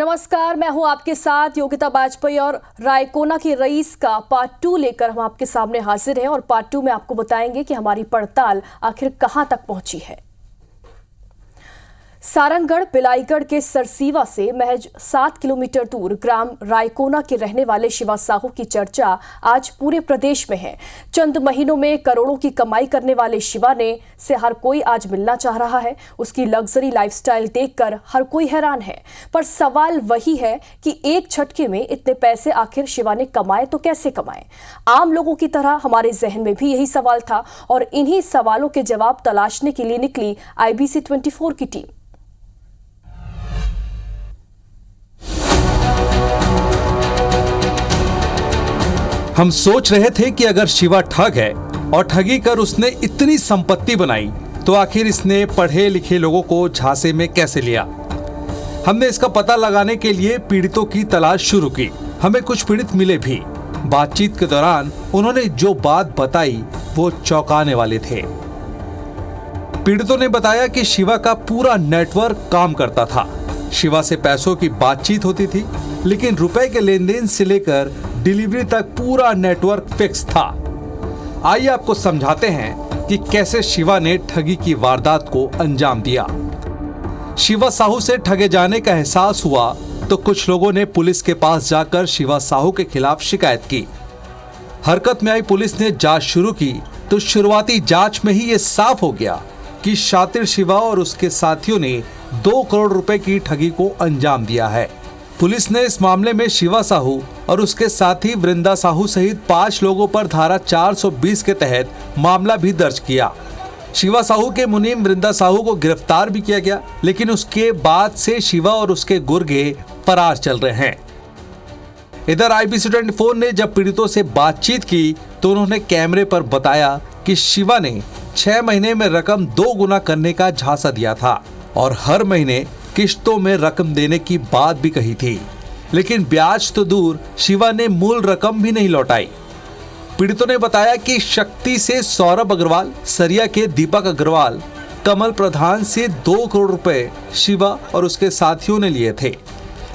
नमस्कार, मैं हूं आपके साथ योगिता बाजपेयी और रायकोना की रईस का पार्ट 2 लेकर हम आपके सामने हाजिर हैं। और पार्ट 2 में आपको बताएंगे कि हमारी पड़ताल आखिर कहां तक पहुंची है। सारंगगढ़ बिलाईगढ़ के सरसीवा से महज 7 किलोमीटर दूर ग्राम रायकोना के रहने वाले शिवा साहू की चर्चा आज पूरे प्रदेश में है। चंद महीनों में करोड़ों की कमाई करने वाले शिवा ने से हर कोई आज मिलना चाह रहा है। उसकी लग्जरी लाइफस्टाइल देखकर हर कोई हैरान है। पर सवाल वही है कि एक झटके में इतने पैसे आखिर शिवा ने कमाए तो कैसे कमाए। आम लोगों की तरह हमारे जहन में भी यही सवाल था और इन्हीं सवालों के जवाब तलाशने के लिए निकली IBC 24 की टीम। हम सोच रहे थे कि अगर शिवा ठग है और ठगी कर उसने इतनी संपत्ति बनाई तो आखिर इसने पढ़े लिखे लोगों को झांसे में कैसे लिया। हमने इसका पता लगाने के लिए पीड़ितों की तलाश शुरू की। हमें कुछ पीड़ित मिले भी। बातचीत के दौरान उन्होंने जो बात बताई वो चौंकाने वाले थे। पीड़ितों ने बताया कि शिवा का पूरा नेटवर्क काम करता था। शिवा से पैसों की बातचीत होती थी, लेकिन रुपए के लेन देन से लेकर डिलीवरी तक पूरा नेटवर्क फिक्स था। आइए आपको समझाते हैं कि कैसे शिवा ने ठगी की वारदात को अंजाम दिया। शिवा साहू से ठगे जाने का एहसास हुआ तो कुछ लोगों ने पुलिस के पास जाकर शिवा साहू के खिलाफ शिकायत की। हरकत में आई पुलिस ने जांच शुरू की तो शुरुआती जांच में ही ये साफ हो गया कि शातिर शिवा और उसके साथियों ने 2 करोड़ रुपए की ठगी को अंजाम दिया है। पुलिस ने इस मामले में शिवा साहू और उसके साथी वृंदा साहू सहित 5 लोगों पर धारा 420 के तहत मामला भी दर्ज किया। शिवा साहू के मुनीम वृंदा साहू को गिरफ्तार भी किया गया, लेकिन उसके बाद से शिवा और उसके गुर्गे फरार चल रहे हैं। इधर IBC 24 ने जब पीड़ितों से बातचीत की तो उन्होंने कैमरे पर बताया कि शिवा ने 6 महीने में रकम 2 गुना करने का झांसा दिया था और हर महीने किश्तों में रकम देने की बात भी कही थी, लेकिन ब्याज तो दूर शिवा ने मूल रकम भी नहीं लौटाई। पीड़ितों ने बताया कि शक्ति से सौरभ अग्रवाल, सरिया के दीपक अग्रवाल, कमल प्रधान से 2 करोड़ रुपए शिवा और उसके साथियों ने लिए थे,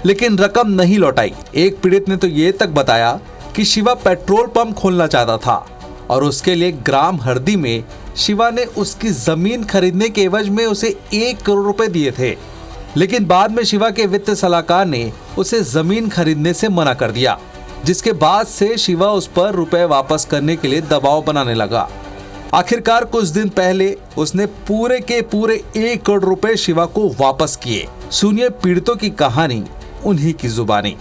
लेकिन रकम नहीं लौटाई। एक पीड़ित ने तो ये तक बताया कि शिवा पेट्रोल पंप खोलना चाहता था और उसके लिए ग्राम हरदी में शिवा ने उसकी जमीन खरीदने के एवज में उसे 1 करोड़ रुपए दिए थे, लेकिन बाद में शिवा के वित्त सलाहकार ने उसे जमीन खरीदने से मना कर दिया, जिसके बाद से शिवा उस पर रुपए वापस करने के लिए दबाव बनाने लगा। आखिरकार कुछ दिन पहले उसने पूरे के पूरे 1 करोड़ रुपए शिवा को वापस किए। सुनिए पीड़ितों की कहानी उन्हीं की जुबानी।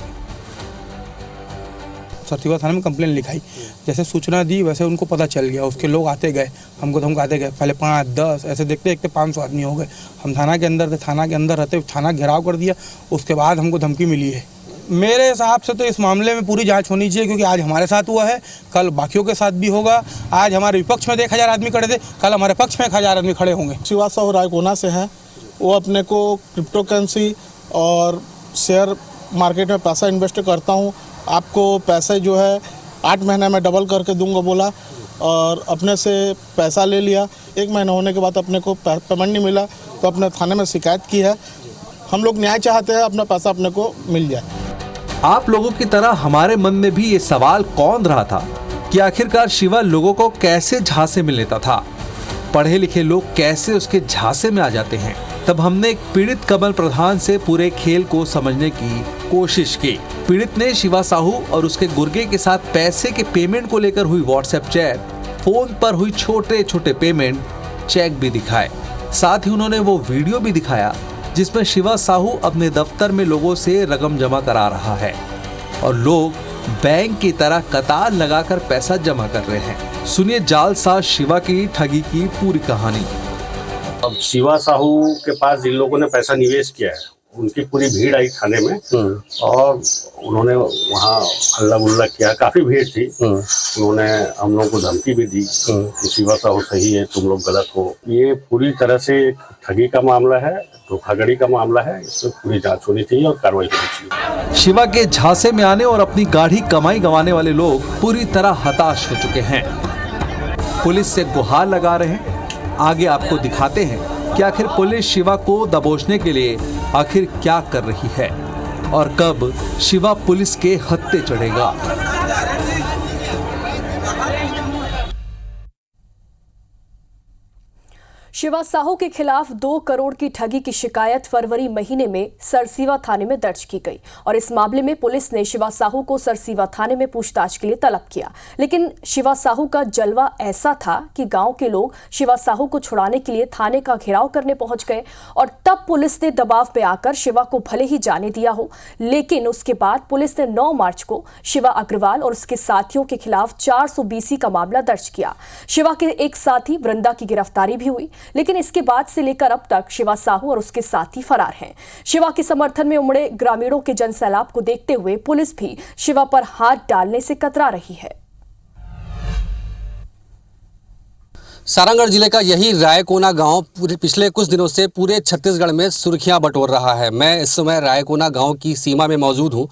सरसीवा थाने में कंप्लेन लिखाई, जैसे सूचना दी वैसे उनको पता चल गया। उसके लोग आते गए, हमको आते गए। पहले 5, 10 ऐसे देखते देखते 500 आदमी हो गए। हम थाना के अंदर थे, थाना के अंदर रहते थाना घेराव कर दिया। उसके बाद हमको धमकी मिली है। मेरे हिसाब से तो इस मामले में पूरी जांच होनी चाहिए, क्योंकि आज हमारे साथ हुआ है, कल बाकियों के साथ भी होगा। आज हमारे विपक्ष में 1000 आदमी खड़े थे, कल हमारे पक्ष में 1000 आदमी खड़े होंगे। शिवा साहू रायकोना से है। वो अपने को क्रिप्टो करेंसी और शेयर मार्केट में पैसा इन्वेस्ट करता हूँ, आपको पैसे जो है 8 महीने में डबल करके दूंगा बोला और अपने से पैसा ले लिया। 1 महीना होने के बाद अपने को पेमेंट नहीं मिला तो अपने थाने में शिकायत की है। हम लोग न्याय चाहते हैं, अपना पैसा अपने को मिल जाए। आप लोगों की तरह हमारे मन में भी ये सवाल कौंध रहा था कि आखिरकार शिवा लोगों को कैसे झांसे में लेता था, पढ़े लिखे लोग कैसे उसके झांसे में आ जाते हैं। तब हमने एक पीड़ित कमल प्रधान से पूरे खेल को समझने की कोशिश की। पीड़ित ने शिवा साहू और उसके गुर्गे के साथ पैसे के पेमेंट को लेकर हुई व्हाट्सएप चैट, फोन पर हुई छोटे छोटे पेमेंट, चेक भी दिखाए। साथ ही उन्होंने वो वीडियो भी दिखाया जिसमें शिवा साहू अपने दफ्तर में लोगों से रकम जमा करा रहा है और लोग बैंक की तरह कतार लगाकर पैसा जमा कर रहे हैं। सुनिए जालसाज शिवा की ठगी की पूरी कहानी। अब शिवा साहू के पास जिन लोगों ने पैसा निवेश किया है उनकी पूरी भीड़ आई थाने में और उन्होंने वहाँ हल्ला गुल्ला किया। काफी भीड़ थी। उन्होंने हम लोगों को धमकी भी दी कि शिवा साहू सही है, तुम लोग गलत हो। ये पूरी तरह से ठगी का मामला है, धोखाधड़ी का मामला है। इसमें पूरी जांच होनी चाहिए और कार्रवाई होनी चाहिए। शिवा के झांसे में आने और अपनी गाढ़ी कमाई गंवाने वाले लोग पूरी तरह हताश हो चुके हैं। पुलिस से गुहार लगा रहे हैं। आगे आपको दिखाते हैं कि आखिर पुलिस शिवा को दबोचने के लिए आखिर क्या कर रही है। और कब शिवा पुलिस के हत्थे चढ़ेगा। शिवा साहू के खिलाफ 2 करोड़ की ठगी की शिकायत फरवरी महीने में सरसीवा थाने में दर्ज की गई और इस मामले में पुलिस ने शिवा साहू को सरसीवा थाने में पूछताछ के लिए तलब किया। लेकिन शिवा साहू का जलवा ऐसा था कि गांव के लोग शिवा साहू को छुड़ाने के लिए थाने का घेराव करने पहुंच गए और तब पुलिस ने दबाव में आकर शिवा को भले ही जाने दिया हो, लेकिन उसके बाद पुलिस ने 9 मार्च को शिवा अग्रवाल और उसके साथियों के खिलाफ 420 का मामला दर्ज किया। शिवा के एक साथी वृंदा की गिरफ्तारी भी हुई, लेकिन इसके बाद से लेकर अब तक शिवा साहू और उसके साथी फरार हैं। शिवा के समर्थन में उमड़े ग्रामीणों के जनसैलाब को देखते हुए पुलिस भी शिवा पर हाथ डालने से कतरा रही है। सारंगढ़ जिले का यही रायकोना गांव पिछले कुछ दिनों से पूरे छत्तीसगढ़ में सुर्खियां बटोर रहा है। मैं इस समय रायकोना गांव की सीमा में मौजूद हूं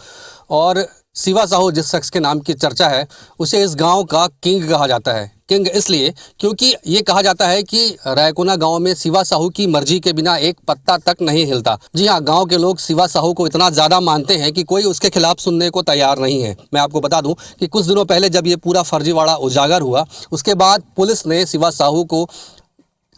और शिवा साहू जिस शख्स के नाम की चर्चा है उसे इस गांव का किंग कहा जाता है। किंग इसलिए क्योंकि ये कहा जाता है कि रायकोना गांव में शिवा साहू की मर्जी के बिना एक पत्ता तक नहीं हिलता। जी हाँ, गांव के लोग शिवा साहू को इतना ज़्यादा मानते हैं कि कोई उसके खिलाफ सुनने को तैयार नहीं है। मैं आपको बता दूं कि कुछ दिनों पहले जब ये पूरा फर्जीवाड़ा उजागर हुआ, उसके बाद पुलिस ने शिवा साहू को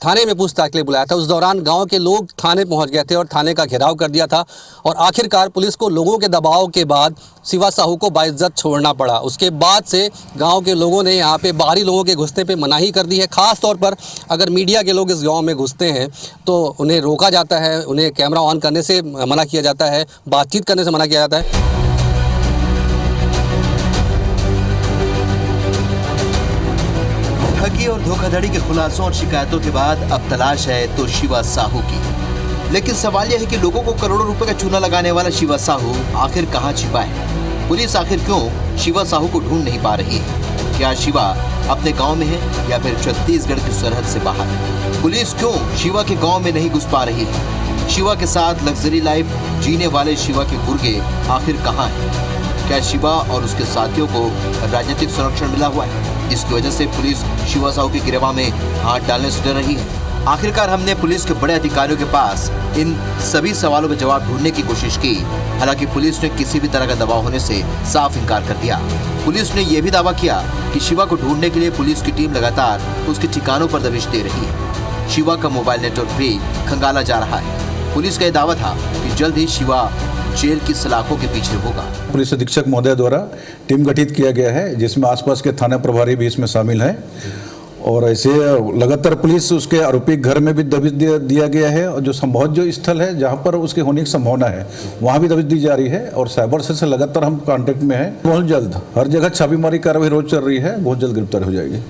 थाने में पूछताछ के लिए बुलाया था। उस दौरान गांव के लोग थाने पहुंच गए थे और थाने का घेराव कर दिया था और आखिरकार पुलिस को लोगों के दबाव के बाद शिवा साहू को बाइज्जत छोड़ना पड़ा। उसके बाद से गांव के लोगों ने यहाँ पे बाहरी लोगों के घुसने पे मनाही कर दी है। ख़ास तौर पर अगर मीडिया के लोग इस गांव में घुसते हैं तो उन्हें रोका जाता है, उन्हें कैमरा ऑन करने से मना किया जाता है, बातचीत करने से मना किया जाता है। ठगी और धोखाधड़ी के खुलासों और शिकायतों के बाद अब तलाश है तो शिवा साहू की। लेकिन सवाल यह है कि लोगों को करोड़ों रुपए का चूना लगाने वाला शिवा साहू आखिर कहां छिपा है? पुलिस आखिर क्यों शिवा साहू को ढूंढ नहीं पा रही है? क्या शिवा अपने गांव में है या फिर छत्तीसगढ़ की सरहद से बाहर? पुलिस क्यों शिवा के गाँव में नहीं घुस पा रही है? शिवा के साथ लग्जरी लाइफ जीने वाले शिवा के गुर्गे आखिर कहाँ है? क्या शिवा और उसके साथियों को राजनीतिक संरक्षण मिला हुआ है जिसकी वजह से पुलिस शिवा साहू की गिरफ्तारी में हाथ डालने से डर रही है? आखिरकार हमने पुलिस के बड़े अधिकारियों के पास इन सभी सवालों के जवाब ढूंढने की कोशिश की। हालांकि पुलिस ने किसी भी तरह का दबाव होने से साफ इनकार कर दिया। पुलिस ने यह भी दावा किया कि शिवा को ढूंढने के लिए पुलिस की टीम लगातार उसके ठिकानों पर दबिश दे रही है। शिवा का मोबाइल नेटवर्क भी खंगाला जा रहा है। पुलिस का यह दावा था कि जल्द ही शिवा जेल की सलाखों के पीछे होगा। पुलिस अधीक्षक महोदय द्वारा टीम गठित किया गया है जिसमें आसपास के थाना प्रभारी भी इसमें शामिल हैं और ऐसे लगातार पुलिस उसके आरोपी घर में भी दबिश दिया गया है और जो संभव जो स्थल है जहां पर उसके होने की संभावना है वहां भी दबिश दी जा रही है और साइबर से लगातार हम कांटेक्ट में हैं। बहुत जल्द हर जगह छापेमारी कार्रवाई रोज चल रही है, बहुत जल्द गिरफ्तार हो जाएगी।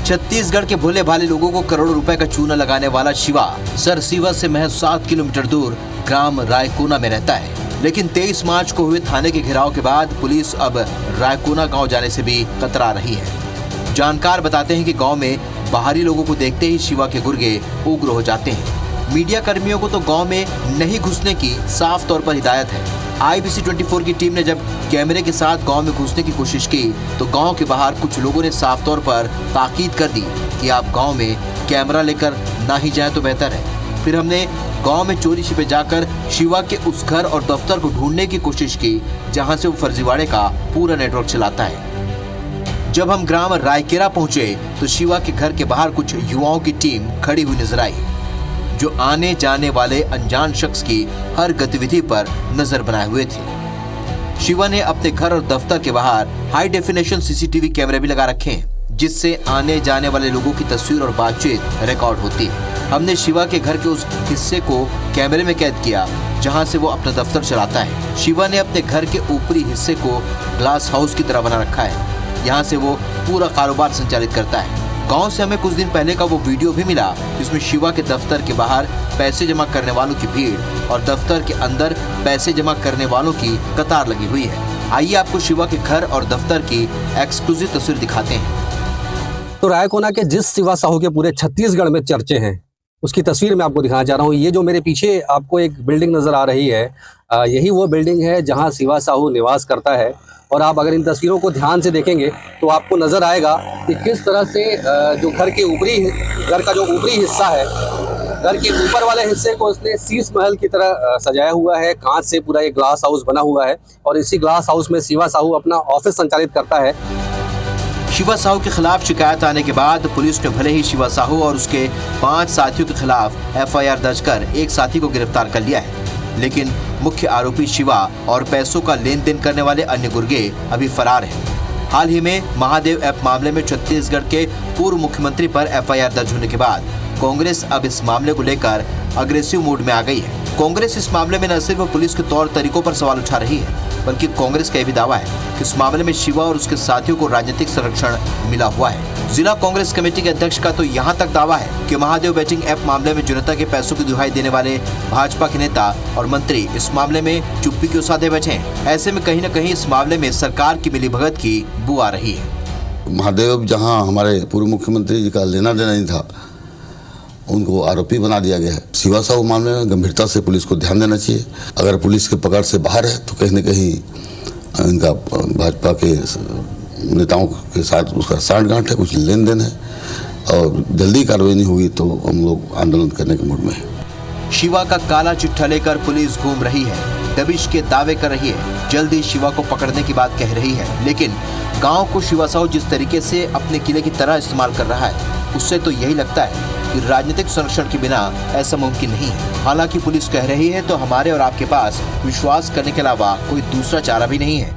छत्तीसगढ़ के भोले भाले लोगों को करोड़ों रुपए का चूना लगाने वाला शिवा सरसीवा से महज 7 किलोमीटर दूर ग्राम रायकोना में रहता है। लेकिन 23 मार्च को हुए थाने के घेराव के बाद पुलिस अब रायकोना गांव जाने से भी कतरा रही है। जानकार बताते हैं कि गांव में बाहरी लोगों को देखते ही शिवा के गुर्गे उग्र हो जाते हैं। मीडिया कर्मियों को तो गांव में नहीं घुसने की साफ तौर पर हिदायत है। IBC 24 की टीम ने जब कैमरे के साथ गांव में घुसने की कोशिश की तो गांव के बाहर कुछ लोगों ने साफ तौर पर ताकीद कर दी कि आप गांव में कैमरा लेकर ना ही जाएं तो बेहतर है। फिर हमने गांव में चोरी छिपे जाकर शिवा के उस घर और दफ्तर को ढूंढने की कोशिश की जहां से वो फर्जीवाड़े का पूरा नेटवर्क चलाता है। जब हम ग्राम रायकेरा पहुंचे तो शिवा के घर के बाहर कुछ युवाओं की टीम खड़ी हुई नजर आई जो आने जाने वाले अनजान शख्स की हर गतिविधि पर नजर बनाए हुए थे। शिवा ने अपने घर और दफ्तर के बाहर हाई डेफिनेशन CCTV कैमरे भी लगा रखे हैं जिससे आने जाने वाले लोगों की तस्वीर और बातचीत रिकॉर्ड होती है। हमने शिवा के घर के उस हिस्से को कैमरे में कैद किया जहां से वो अपना दफ्तर चलाता है। शिवा ने अपने घर के ऊपरी हिस्से को ग्लास हाउस की तरह बना रखा है। यहाँ से वो पूरा कारोबार संचालित करता है। गांव से हमें कुछ दिन पहले का वो वीडियो भी मिला जिसमें शिवा के दफ्तर के बाहर पैसे जमा करने वालों की भीड़ और दफ्तर के अंदर पैसे जमा करने वालों की कतार लगी हुई है। आइए आपको शिवा के घर और दफ्तर की एक्सक्लूसिव तस्वीर दिखाते हैं। तो रायकोना के जिस शिवा साहू के पूरे छत्तीसगढ़ में चर्चे हैं उसकी तस्वीर मैं आपको दिखाना चाह रहा हूँ। ये जो मेरे पीछे आपको एक बिल्डिंग नज़र आ रही है यही वो बिल्डिंग है जहाँ शिवा साहू निवास करता है। और आप अगर इन तस्वीरों को ध्यान से देखेंगे तो आपको नज़र आएगा कि किस तरह से जो घर का जो ऊपरी हिस्सा है घर के ऊपर वाले हिस्से को उसने शीश महल की तरह सजाया हुआ है। कांच से पूरा ये ग्लास हाउस बना हुआ है और इसी ग्लास हाउस में शिवा साहू अपना ऑफिस संचालित करता है। शिवा साहू के खिलाफ शिकायत आने के बाद पुलिस ने भले ही शिवा साहू और उसके 5 साथियों के खिलाफ एफआईआर दर्ज कर एक साथी को गिरफ्तार कर लिया है, लेकिन मुख्य आरोपी शिवा और पैसों का लेन देन करने वाले अन्य गुर्गे अभी फरार हैं। हाल ही में महादेव ऐप मामले में छत्तीसगढ़ के पूर्व मुख्यमंत्री पर एफआईआर दर्ज होने के बाद कांग्रेस अब इस मामले को लेकर अग्रेसिव मूड में आ गई है। कांग्रेस इस मामले में न सिर्फ पुलिस के तौर तरीकों पर सवाल उठा रही है, बल्कि कांग्रेस का यह भी दावा है कि इस मामले में शिवा और उसके साथियों को राजनीतिक संरक्षण मिला हुआ है। जिला कांग्रेस कमेटी के अध्यक्ष का तो यहाँ तक दावा है कि महादेव बेटिंग ऐप मामले में जनता के पैसों की दुहाई देने वाले भाजपा के नेता और मंत्री इस मामले में चुप्पी क्यों साधे बैठे हैं। ऐसे में कहीं न कहीं इस मामले में सरकार की मिलीभगत की बू आ रही है। महादेव जहां हमारे पूर्व मुख्यमंत्री जी का लेना देना नहीं था, उनको आरोपी बना दिया गया है। शिवा साहू मामले में गंभीरता से पुलिस को ध्यान देना चाहिए। अगर पुलिस के पकड़ से बाहर है तो कहीं न कहीं इनका भाजपा के नेताओं के साथ उसका सांठगांठ है, कुछ लेन देन है और जल्दी कार्रवाई नहीं हुई तो हम लोग आंदोलन करने के मूड में हैं। शिवा का काला चिट्ठा लेकर पुलिस घूम रही है, दबिश के दावे कर रही है, जल्दी शिवा को पकड़ने की बात कह रही है, लेकिन गांव को शिवा साहू जिस तरीके से अपने किले की तरह इस्तेमाल कर रहा है, उससे तो यही लगता है कि राजनीतिक संरक्षण के बिना ऐसा मुमकिन नहीं है। हालांकि पुलिस कह रही है तो हमारे और आपके पास विश्वास करने के अलावा कोई दूसरा चारा भी नहीं है।